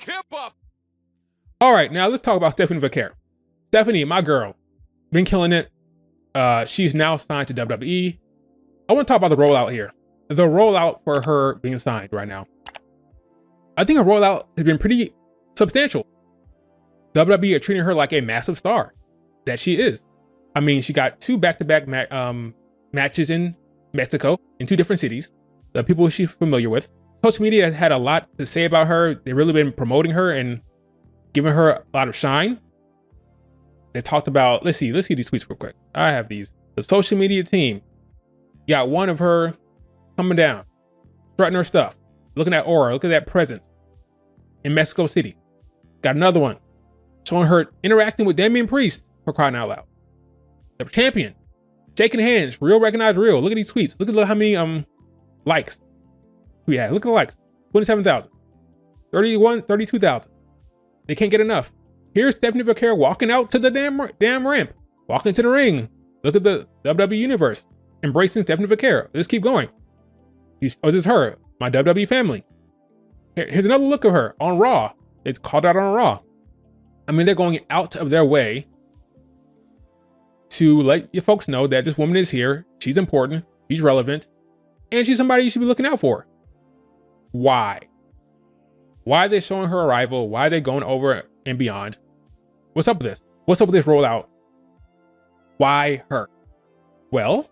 hip-hop. All right, now let's talk about Stephanie Vaquer. Stephanie, my girl, been killing it. She's now signed to WWE. I want to talk about the rollout here. The rollout for her being signed right now. I think her rollout has been pretty substantial. WWE are treating her like a massive star that she is. I mean, she got 2 back-to-back matches in Mexico in 2 different cities. The people she's familiar with. Social media has had a lot to say about her. They've really been promoting her and giving her a lot of shine. They talked about, let's see these tweets real quick. I have these. The social media team got one of her coming down, strutting her stuff, looking at aura, look at that presence in Mexico City. Got another one showing her interacting with Damian Priest, for crying out loud. The champion, shaking hands, real recognized real. Look at these tweets. Look how many likes we had. Look at the likes, 27,000, 32,000. They can't get enough. Here's Stephanie Vaquer walking out to the damn ramp, walking to the ring. Look at the WWE universe embracing Stephanie Vaquer. Let's keep going. This is her, my WWE family. Here's another look of her on Raw. It's called out on Raw. I mean, they're going out of their way to let you folks know that this woman is here. She's important. She's relevant. And she's somebody you should be looking out for. Why? Why are they showing her arrival? Why are they going over and beyond? What's up with this? What's up with this rollout? Why her? Well,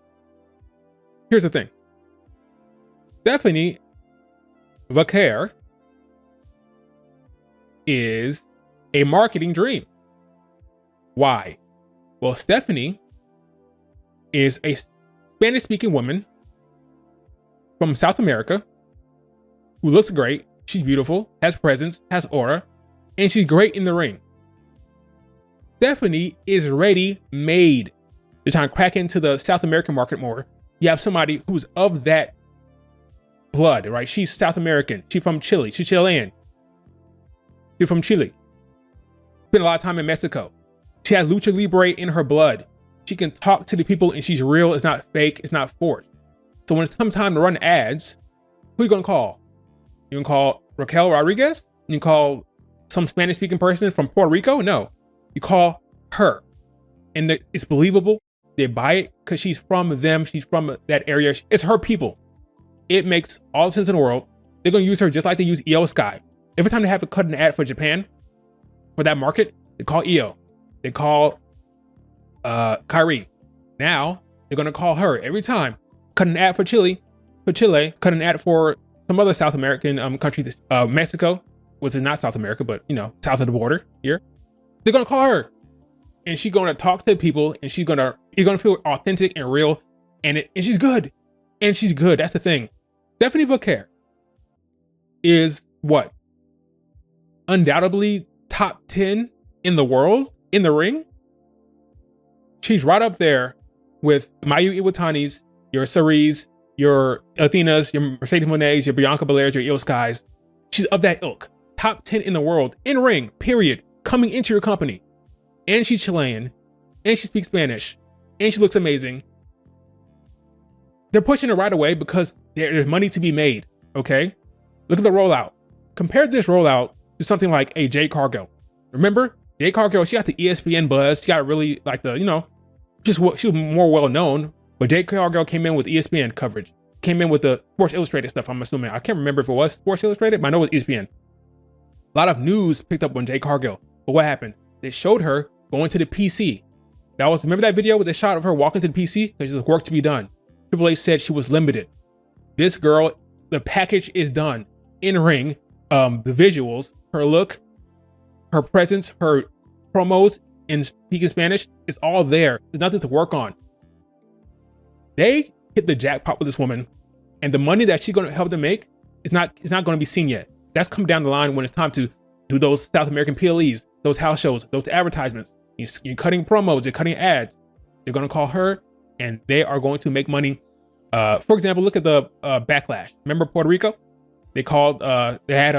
here's the thing. Stephanie Vaquer is a marketing dream. Why? Well, Stephanie is a Spanish-speaking woman from South America who looks great. She's beautiful, has presence, has aura, and she's great in the ring. Stephanie is ready-made. They're trying to crack into the South American market more. You have somebody who's of that blood, right? She's South American. She's from Chile. She's Chilean. She's from Chile. Spent a lot of time in Mexico. She has lucha libre in her blood. She can talk to the people and she's real. It's not fake. It's not forced. So when it's time to run ads, who are you going to call? You can call Raquel Rodriguez? You can call some Spanish-speaking person from Puerto Rico? No. You call her. And it's believable. They buy it because she's from them. She's from that area. It's her people. It makes all the sense in the world. They're going to use her just like they use Io Sky. Every time they have to cut an ad for Japan, for that market, they call Io. They call Kyrie. Now, they're going to call her every time. Cut an ad for Chile, cut an ad for some other South American country, Mexico, which is not South America, but, you know, south of the border here. They're going to call her. And she's going to talk to people and you're going to feel authentic and real. And she's good. And she's good. That's the thing. Stephanie Vaquer is what? Undoubtedly top 10 in the world in the ring. She's right up there with Mayu Iwatani's, your Cerise, your Athena's, your Mercedes Monet's, your Bianca Belair's, your Io Sky's. She's of that ilk. Top 10 in the world in ring, period. Coming into your company. And she's Chilean. And she speaks Spanish. And she looks amazing. They're pushing her right away because there's money to be made. Okay? Look at the rollout. Compare this rollout to something like a Jade Cargill. Remember? Jade Cargill, she got the ESPN buzz. She got really like the, you know, she was more well known. But Jade Cargill came in with ESPN coverage. Came in with the Sports Illustrated stuff, I'm assuming. I can't remember if it was Sports Illustrated, but I know it was ESPN. A lot of news picked up on Jade Cargill. But what happened? They showed her going to the PC. Remember that video with the shot of her walking to the PC? There's work to be done. Triple H said she was limited. This girl, the package is done. In ring, the visuals, her look, her presence, her promos in speaking Spanish, it's all there. There's nothing to work on. They hit the jackpot with this woman, and the money that she's going to help them make is not going to be seen yet. That's come down the line when it's time to do those South American PLEs, those house shows, those advertisements. You're cutting promos, you're cutting ads. They're going to call her, and they are going to make money. For example, look at the Backlash. Remember Puerto Rico? They had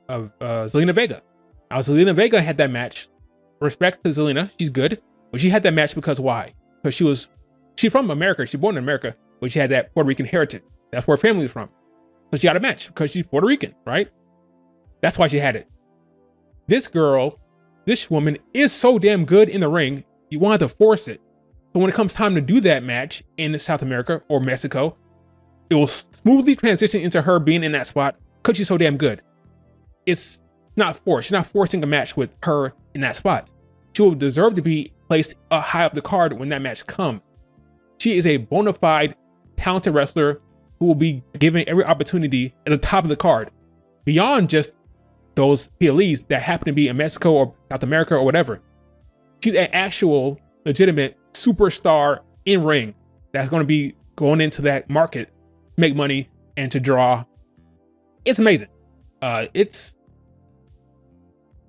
Zelina Vega. Now, Zelina Vega had that match. Respect to Zelina, she's good. But she had that match because why? Because she's from America. She's born in America, but she had that Puerto Rican heritage. That's where her family is from. So she got a match because she's Puerto Rican, right? That's why she had it. This woman is so damn good in the ring, you want to force it. So when it comes time to do that match in South America or Mexico, it will smoothly transition into her being in that spot because she's so damn good. It's not forced. She's not forcing a match with her in that spot. She will deserve to be placed high up the card when that match comes. She is a bona fide, talented wrestler who will be given every opportunity at the top of the card, beyond just those PLEs that happen to be in Mexico or South America or whatever. She's an actual, legitimate superstar in ring that's going to be going into that market, make money, and to draw. It's amazing. This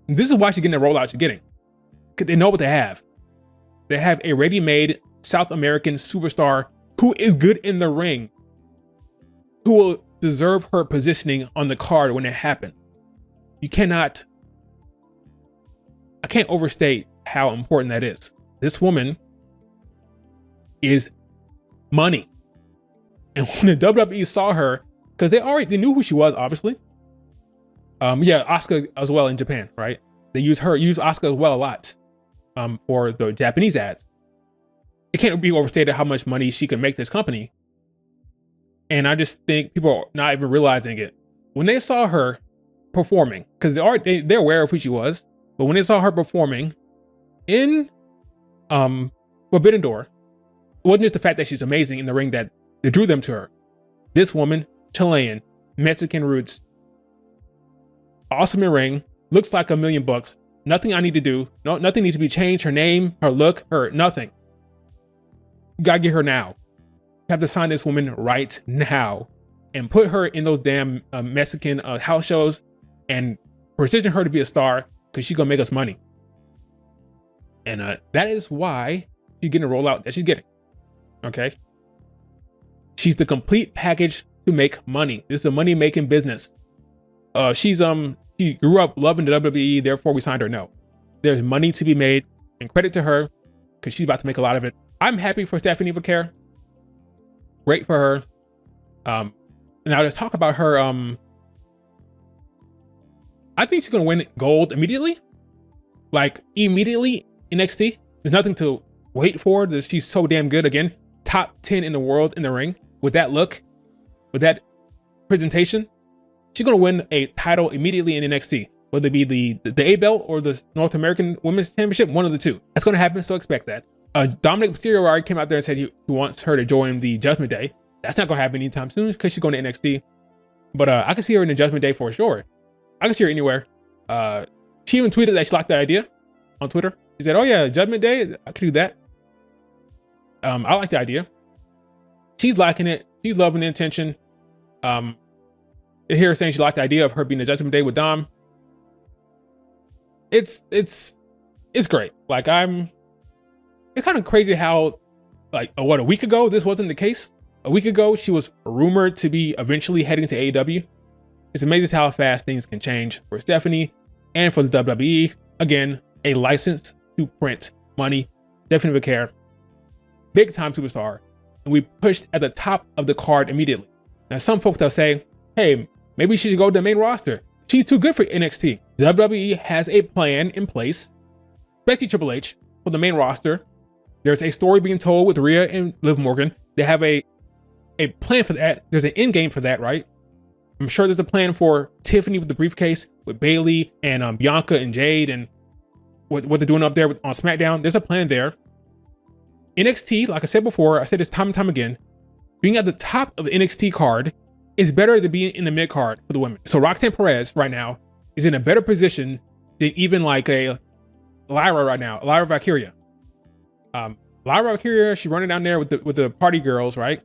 is why she's getting the rollout she's getting. Because they know what they have. They have a ready-made South American superstar who is good in the ring, who will deserve her positioning on the card when it happens. I can't overstate how important that is. This woman is money. And when the WWE saw her, because they knew who she was, obviously. Asuka as well in Japan, right? They use Asuka as well a lot for the Japanese ads. It can't be overstated how much money she can make this company. And I just think people are not even realizing it. When they saw her performing, because they're aware of who she was, but when they saw her performing in Forbidden Door, it wasn't just the fact that she's amazing in the ring that drew them to her. This woman, Chilean, Mexican roots, awesome in ring, looks like $1 million. Nothing I need to do. No, nothing needs to be changed. Her name, her look, nothing. You gotta get her now. You have to sign this woman right now and put her in those damn Mexican house shows and position her to be a star because she's gonna make us money. And that is why she's getting a rollout that she's getting. Okay. She's the complete package to make money. This is a money-making business. She grew up loving the WWE, therefore we signed her. No. There's money to be made, and credit to her, because she's about to make a lot of it. I'm happy for Stephanie Vaquer. Great for her. Now let's talk about her. I think she's gonna win gold immediately. Like immediately in NXT. There's nothing to wait for. She's so damn good. Again, top 10 in the world in the ring with that look, with that presentation. She's gonna win a title immediately in NXT, whether it be the A belt or the North American Women's Championship, one of the two. That's gonna happen, so expect that. Dominic Mysterio already came out there and said he wants her to join the Judgment Day. That's not gonna happen anytime soon because she's going to NXT. But I can see her in the Judgment Day for sure. I can see her anywhere. She even tweeted that she liked the idea on Twitter. She said, "Oh yeah, Judgment Day, I could do that." I like the idea. She's liking it. She's loving the intention. I hear her saying she liked the idea of her being the Judgment Day with Dom. It's great. Like it's kind of crazy how like a week ago this wasn't the case. A week ago she was rumored to be eventually heading to AEW. It's amazing how fast things can change for Stephanie and for the WWE. Again, a license to print money. Stephanie Vaquer, big time superstar, and we pushed at the top of the card immediately. Now some folks will say, hey, maybe she should go to the main roster. She's too good for NXT. WWE has a plan in place, especially Triple H, for the main roster. There's a story being told with Rhea and Liv Morgan. They have a plan for that. There's an end game for that, right? I'm sure there's a plan for Tiffany with the briefcase, with Bayley and Bianca and Jade and what they're doing up there on SmackDown. There's a plan there. NXT, like I said before, I said this time and time again, being at the top of the NXT card is better than being in the mid card for the women. So Roxanne Perez right now is in a better position than even like a Lyra right now, Lyra Valkyria. Lyra Valkyria, she's running down there with the party girls, right?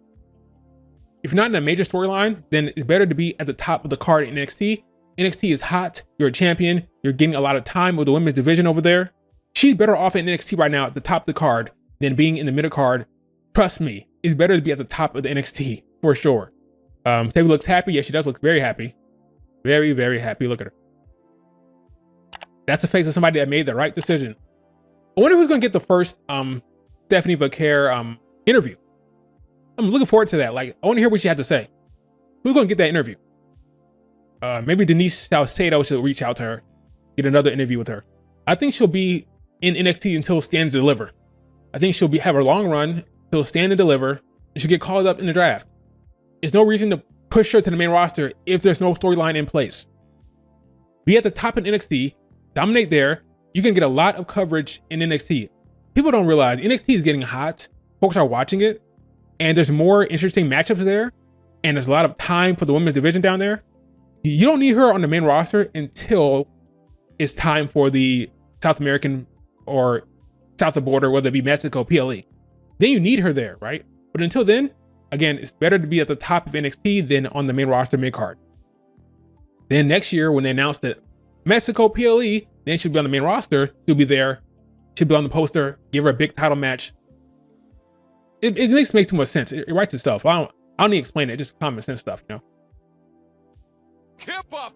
If you're not in a major storyline, then it's better to be at the top of the card in NXT. NXT is hot. You're a champion. You're getting a lot of time with the women's division over there. She's better off in NXT right now at the top of the card than being in the middle card. Trust me, it's better to be at the top of the NXT for sure. Taylor looks happy. Yes, she does look very happy. Very, very happy. Look at her. That's the face of somebody that made the right decision. I wonder who's going to get the first Stephanie Vaquer interview. I'm looking forward to that. Like, I want to hear what she had to say. Who's going to get that interview? Maybe Denise Salcedo should reach out to her. get another interview with her. I think she'll be in NXT until Stand and Deliver. I think she'll have a long run till Stand and Deliver, and she'll get called up in the draft. There's no reason to push her to the main roster if there's no storyline in place. Be at the top in NXT, dominate there. You can get a lot of coverage in NXT. People don't realize NXT is getting hot. Folks are watching it, and there's more interesting matchups there, and there's a lot of time for the women's division down there. You don't need her on the main roster until it's time for the South American or south of the border, whether it be Mexico, PLE. Then you need her there, right? But until then, again, it's better to be at the top of NXT than on the main roster mid-card. Then next year, when they announce that Mexico, PLE, then she'll be on the main roster, she'll be there, she'll be on the poster, give her a big title match. It makes too much sense. It writes itself. I don't need to explain it, just common sense stuff, you know? Keep up!